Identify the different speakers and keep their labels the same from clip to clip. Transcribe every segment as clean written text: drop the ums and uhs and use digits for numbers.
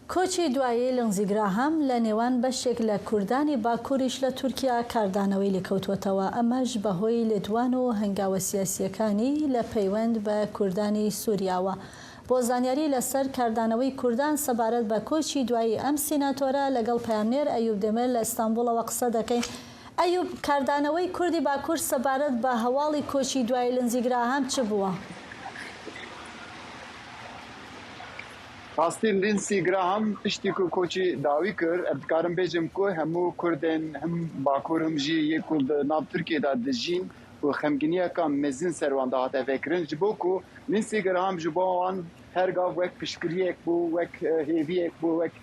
Speaker 1: کۆچی دوایی لنزی گراهام لە نێوان بەشێک لە کوردانی باکووریش لە تورکیا کاردانەوەی لێکەوتووەتەوە. ئەمەش بەهۆی لێدوان و هەنگاوە سیاسیەکانی لە پەیوەند بە کوردانی سووریاوە. بۆ زانیاری لەسەر کاردانەوەی کوردان سەبارەت بە کۆچی دوایی ئەم سیناتۆرە لەگەڵ پەیامنێر ئەیوب دێمێر لە ئیستانبوڵەوە قسە دەکەین. ئەیوب، کاردانەوەی کوردی باکوور سەبارەت بە هەواڵی کۆچی دوایی لنزی گراهام چ بووە؟
Speaker 2: Rastî Lindsey Graham piştî ku koçî dawî kir, ev dikarim bêjim ku hemû Kurdên him Bakur him jî yê ku li nav Tirkiyeyê de dijîn û xemgîniyeka mezin ser wan de hate vekirin ji bo ku Lindsey Graham ji bo wan her gav wek piştgiriyek bû, wek hêviyek bû, wek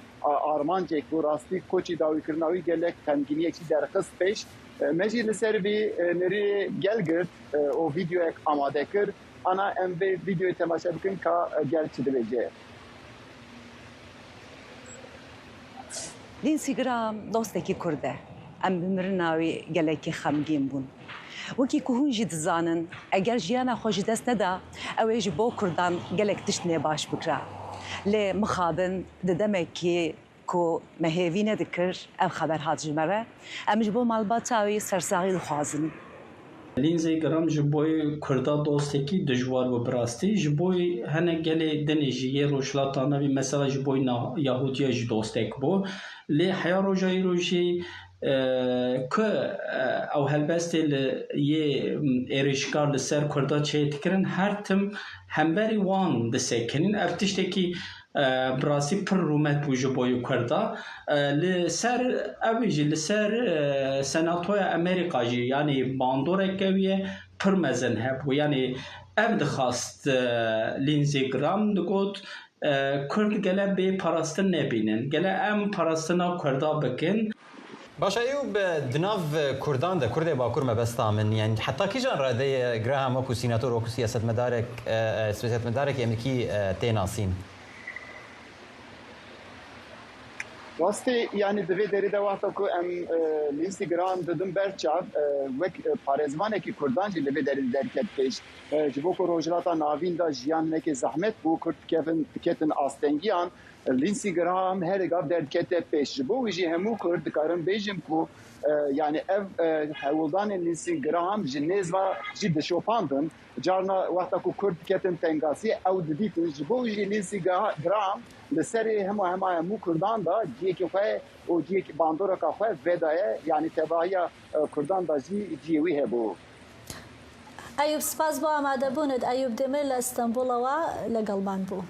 Speaker 2: armancek bû. Rastî koçî dawîkirina wî gelek xemgîniyekî derxist pêş. Me jî li ser vî nêrê gel girt û vîdeoyek amade kir. Ana em vê vîdeoyê temaşe bikin ka gel çi dibêje.
Speaker 3: لینسی گرام دۆستێکی کوردە ئەم بمرناوی گەلێکی خەمگین بوون وەکی کو هون jî dizanin eger jiyana xwe ji dest neda ew ê ji bo Kurdan gelek tiştê baş bikira lê mixabin di demekî ku me hêvî nedikir ev xeber hat ji me re em ji bo malbata wî sersaxî dixwazin.
Speaker 4: Lindsey Graham ji boî Kurda dostekî dijwar û bi rastî ji boî hinek gelê dinê jî yê rojhilata navî mesela ji boî Yahudiya jî dostek bû. Lê heya roja îro jî ku ew helbestê li yê êrişkar li ser Kurda çê dikirin her tim hemberî wan disekinin. Ev tiştekî bi rastî pir rûmet bû ji boî Kurda. Li ser ew jî li ser Senatoya Amerîka jî yanî bandorek eviye pir mezin hebû. Yanî ev dixwast Lindsey Graham digot Kurd gele bê parastin nebînin. Gele em parastina Kurda bikin.
Speaker 5: باشە ئێو di nav Kurdan de Kurdê Bakur mebesta min yani heta kîjan radeyê Graham wekû sînatör wekû siyasetmedarekî Emerîkî tê nasîn?
Speaker 2: Rastî yanî divê derê de wexta ku em Lindsey Graham didin berçav wek parêzvanekî Kurdan jî li vê derê derket pêş. Ji bo ku rojhilata navîn de jiyan hinekî zehmet bû, Kurd diketin astengiyan. Lindsey Graham her gav derdikete pêş. Ji bo wî jî hemû Kurd dikarin bêjin ku yani ev hewildanên Lindsey Graham ji nêzva jî dişopandin. Carna wexta ku Kurd diketin tengasî ew didîtin. Ji bo wî jî Lindsey Graham li serê hemû Kurdan da ciyekê xwe û ciyekî bandoreka xwe vedaye yani tevahiya Kurdan da jî ciyê wî hebû.
Speaker 1: ئەیوب، سپاس بۆ ئامادەبوونت. ئەیوب دێمێر لە ئیستانبوڵەوە لەگەڵمان بوو.